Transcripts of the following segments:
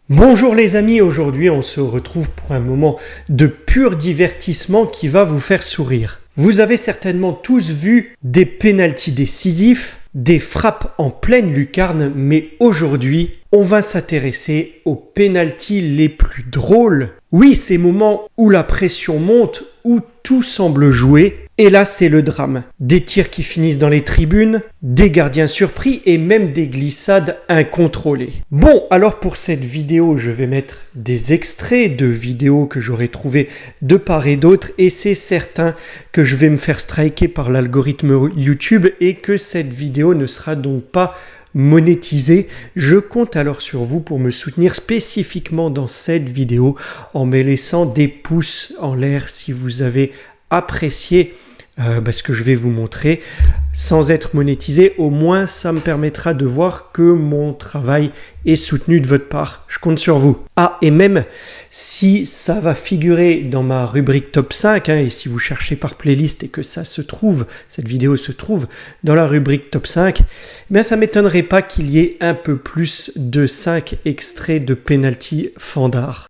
Bonjour les amis, aujourd'hui on se retrouve pour un moment de pur divertissement qui va vous faire sourire. Vous avez certainement tous vu des pénaltys décisifs, des frappes en pleine lucarne, mais aujourd'hui on va s'intéresser aux pénaltys les plus drôles. Oui, ces moments où la pression monte, où tout semble jouer. Et là, c'est le drame. Des tirs qui finissent dans les tribunes, des gardiens surpris et même des glissades incontrôlées. Bon, alors pour cette vidéo, je vais mettre des extraits de vidéos que j'aurais trouvées de part et d'autre et c'est certain que je vais me faire striker par l'algorithme YouTube et que cette vidéo ne sera donc pas monétisée. Je compte alors sur vous pour me soutenir spécifiquement dans cette vidéo en me laissant des pouces en l'air si vous avez apprécié ce que je vais vous montrer. Sans être monétisé, au moins ça me permettra de voir que mon travail est soutenu de votre part. Je compte sur vous. Ah, et même si ça va figurer dans ma rubrique top 5, et si vous cherchez par playlist et que ça se trouve, cette vidéo se trouve dans la rubrique top 5, ça ne m'étonnerait pas qu'il y ait un peu plus de 5 extraits de penalty fandard.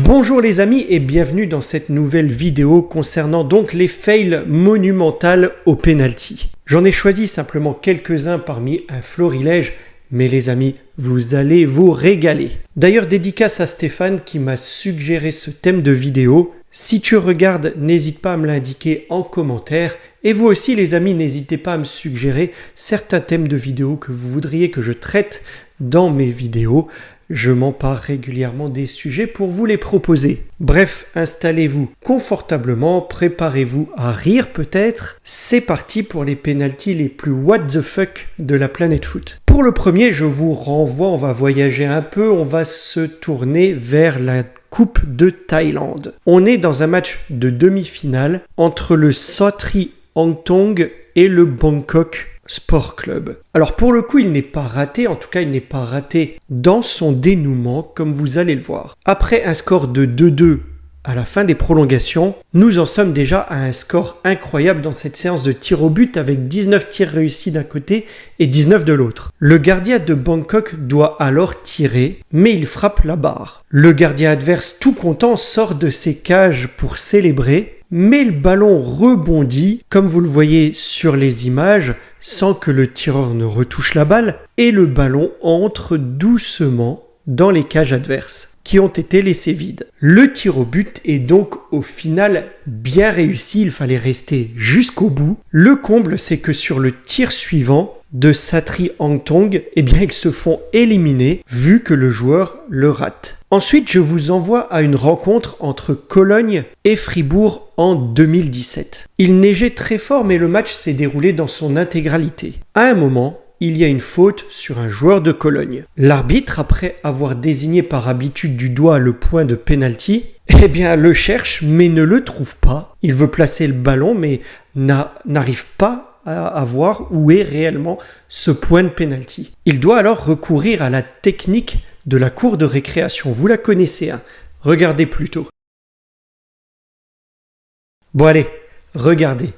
Bonjour les amis et bienvenue dans cette nouvelle vidéo concernant donc les fails monumentales au penalty. J'en ai choisi simplement quelques-uns parmi un florilège, mais les amis, vous allez vous régaler. D'ailleurs, dédicace à Stéphane qui m'a suggéré ce thème de vidéo. Si tu regardes, n'hésite pas à me l'indiquer en commentaire. Et vous aussi les amis, n'hésitez pas à me suggérer certains thèmes de vidéos que vous voudriez que je traite dans mes vidéos. Je m'empare régulièrement des sujets pour vous les proposer. Bref, installez-vous confortablement, préparez-vous à rire peut-être. C'est parti pour les pénaltys les plus what the fuck de la planète foot. Pour le premier, je vous renvoie, on va voyager un peu, on va se tourner vers la Coupe de Thaïlande. On est dans un match de demi-finale entre le Sotri Hangtong et le Bangkok Sport Club. Alors pour le coup, il n'est pas raté, en tout cas il n'est pas raté dans son dénouement comme vous allez le voir. Après un score de 2-2 à la fin des prolongations, nous en sommes déjà à un score incroyable dans cette séance de tir au but avec 19 tirs réussis d'un côté et 19 de l'autre. Le gardien de Bangkok doit alors tirer, mais il frappe la barre. Le gardien adverse tout content sort de ses cages pour célébrer, mais le ballon rebondit, comme vous le voyez sur les images, sans que le tireur ne retouche la balle, et le ballon entre doucement dans les cages adverses, qui ont été laissées vides. Le tir au but est donc au final bien réussi, il fallait rester jusqu'au bout. Le comble, c'est que sur le tir suivant de Sotri Hangtong, ils se font éliminer, vu que le joueur le rate. Ensuite, je vous envoie à une rencontre entre Cologne et Fribourg en 2017. Il neigeait très fort, mais le match s'est déroulé dans son intégralité. À un moment, il y a une faute sur un joueur de Cologne. L'arbitre, après avoir désigné par habitude du doigt le point de penalty, le cherche mais ne le trouve pas. Il veut placer le ballon mais n'arrive pas à voir où est réellement ce point de penalty. Il doit alors recourir à la technique de la cour de récréation. Vous la connaissez, hein ? Regardez plutôt. Bon allez, regardez.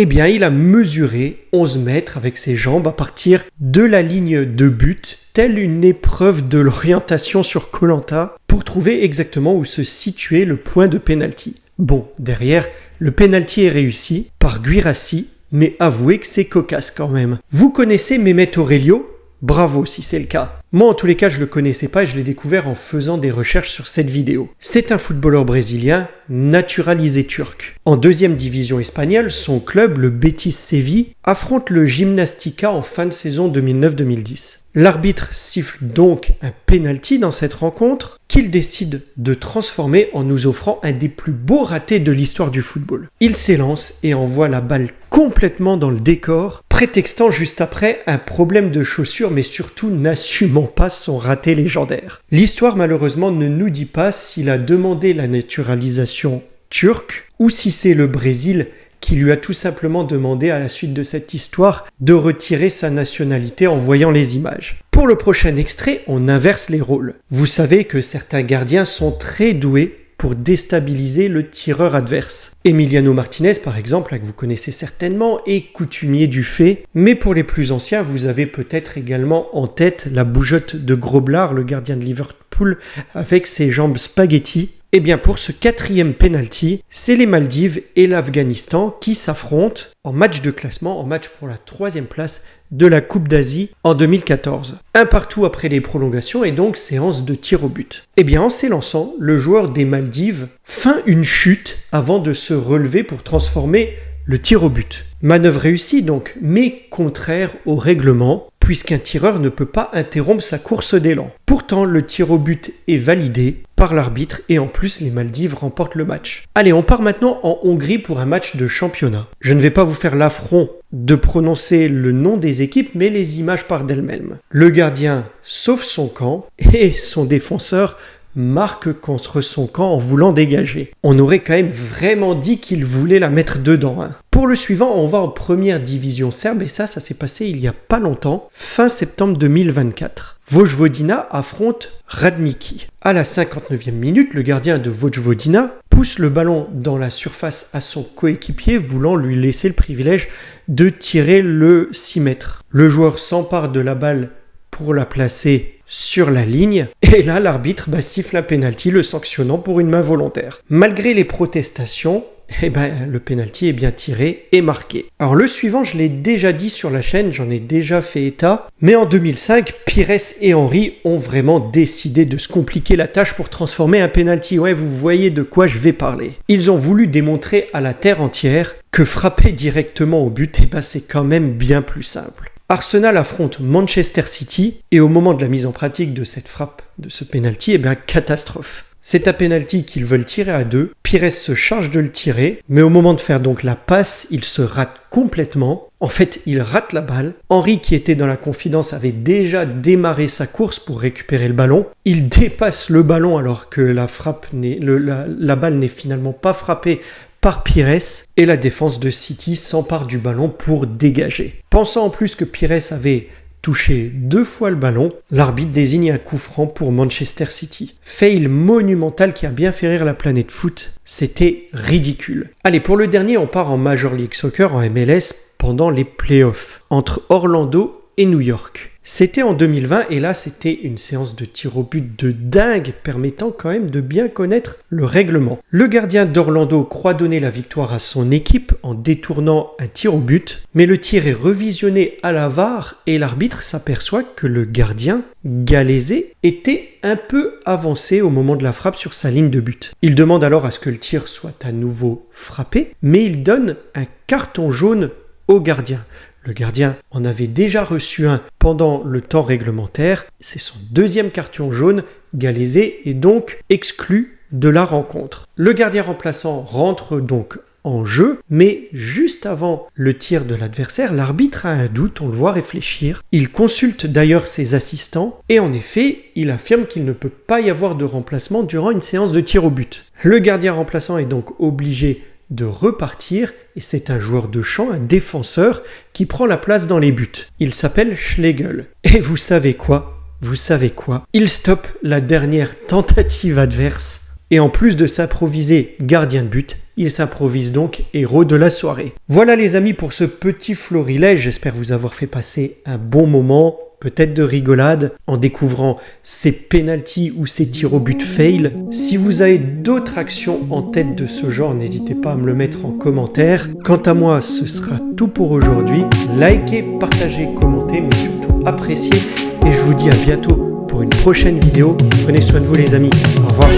Il a mesuré 11 mètres avec ses jambes à partir de la ligne de but, telle une épreuve de l'orientation sur Koh-Lanta, pour trouver exactement où se situait le point de penalty. Bon, derrière, le penalty est réussi par Guirassy, mais avouez que c'est cocasse quand même. Vous connaissez Mehmet Aurelio ? Bravo si c'est le cas. Moi en tous les cas je le connaissais pas et je l'ai découvert en faisant des recherches sur cette vidéo. C'est un footballeur brésilien naturalisé turc. En deuxième division espagnole, son club, le Betis Séville, affronte le Gimnastica en fin de saison 2009-2010. L'arbitre siffle donc un penalty dans cette rencontre qu'il décide de transformer en nous offrant un des plus beaux ratés de l'histoire du football. Il s'élance et envoie la balle complètement dans le décor, prétextant juste après un problème de chaussure, mais surtout n'assumant pas son raté légendaire. L'histoire malheureusement ne nous dit pas s'il a demandé la naturalisation turque ou si c'est le Brésil qui lui a tout simplement demandé à la suite de cette histoire de retirer sa nationalité en voyant les images. Pour le prochain extrait, on inverse les rôles. Vous savez que certains gardiens sont très doués pour déstabiliser le tireur adverse. Emiliano Martinez, par exemple, que vous connaissez certainement, est coutumier du fait, mais pour les plus anciens, vous avez peut-être également en tête la bougeotte de Grobbelaar, le gardien de Liverpool, avec ses jambes spaghetti. Eh bien pour ce 4e penalty, c'est les Maldives et l'Afghanistan qui s'affrontent en match de classement, en match pour la 3e place de la Coupe d'Asie en 2014. Un partout après les prolongations et donc séance de tir au but. Eh bien en s'élançant, le joueur des Maldives feint une chute avant de se relever pour transformer le tir au but. Manœuvre réussie donc, mais contraire au règlement, puisqu'un tireur ne peut pas interrompre sa course d'élan. Pourtant, le tir au but est validé par l'arbitre et en plus les Maldives remportent le match. Allez, on part maintenant en Hongrie pour un match de championnat. Je ne vais pas vous faire l'affront de prononcer le nom des équipes, mais les images parlent d'elles-mêmes. Le gardien sauve son camp et son défenseur marque contre son camp en voulant dégager. On aurait quand même vraiment dit qu'il voulait la mettre dedans. Pour le suivant, on va en première division serbe et ça s'est passé il y a pas longtemps, fin septembre 2024. Vojvodina affronte Radniki. À la 59e minute, le gardien de Vojvodina pousse le ballon dans la surface à son coéquipier, voulant lui laisser le privilège de tirer le 6 mètres. Le joueur s'empare de la balle pour la placer sur la ligne, et là l'arbitre siffle un penalty, le sanctionnant pour une main volontaire. Malgré les protestations, le penalty est bien tiré et marqué. Alors le suivant, je l'ai déjà dit sur la chaîne, j'en ai déjà fait état, mais en 2005, Pires et Henry ont vraiment décidé de se compliquer la tâche pour transformer un penalty. Ouais, vous voyez de quoi je vais parler. Ils ont voulu démontrer à la terre entière que frapper directement au but, c'est quand même bien plus simple. Arsenal affronte Manchester City et au moment de la mise en pratique de cette frappe, de ce penalty, catastrophe. C'est un penalty qu'ils veulent tirer à 2. Pires se charge de le tirer, mais au moment de faire donc la passe, il se rate complètement. En fait, il rate la balle. Henry, qui était dans la confidence, avait déjà démarré sa course pour récupérer le ballon. Il dépasse le ballon alors que la balle n'est finalement pas frappée par Pires et la défense de City s'empare du ballon pour dégager. Pensant en plus que Pires avait touché 2 fois le ballon, l'arbitre désigne un coup franc pour Manchester City. Fail monumental qui a bien fait rire la planète foot, c'était ridicule. Allez, pour le dernier, on part en Major League Soccer, en MLS, pendant les playoffs, entre Orlando et New York. C'était en 2020 et là c'était une séance de tir au but de dingue permettant quand même de bien connaître le règlement. Le gardien d'Orlando croit donner la victoire à son équipe en détournant un tir au but, mais le tir est revisionné à la VAR et l'arbitre s'aperçoit que le gardien, Gallese, était un peu avancé au moment de la frappe sur sa ligne de but. Il demande alors à ce que le tir soit à nouveau frappé, mais il donne un carton jaune au gardien. Le gardien en avait déjà reçu un pendant le temps réglementaire. C'est son 2e carton jaune. Gallese est donc exclu de la rencontre. Le gardien remplaçant rentre donc en jeu, mais juste avant le tir de l'adversaire, l'arbitre a un doute, on le voit réfléchir. Il consulte d'ailleurs ses assistants et en effet, il affirme qu'il ne peut pas y avoir de remplacement durant une séance de tir au but. Le gardien remplaçant est donc obligé de repartir et c'est un joueur de champ, un défenseur qui prend la place dans les buts. Il s'appelle Schlegel. Et vous savez quoi ? Il stoppe la dernière tentative adverse et en plus de s'improviser gardien de but, il s'improvise donc héros de la soirée. Voilà les amis pour ce petit florilège, j'espère vous avoir fait passer un bon moment, peut-être de rigolade, en découvrant ces pénaltys ou ces tirs au but fail. Si vous avez d'autres actions en tête de ce genre, n'hésitez pas à me le mettre en commentaire. Quant à moi, ce sera tout pour aujourd'hui. Likez, partagez, commentez, mais surtout appréciez. Et je vous dis à bientôt pour une prochaine vidéo. Prenez soin de vous les amis. Au revoir.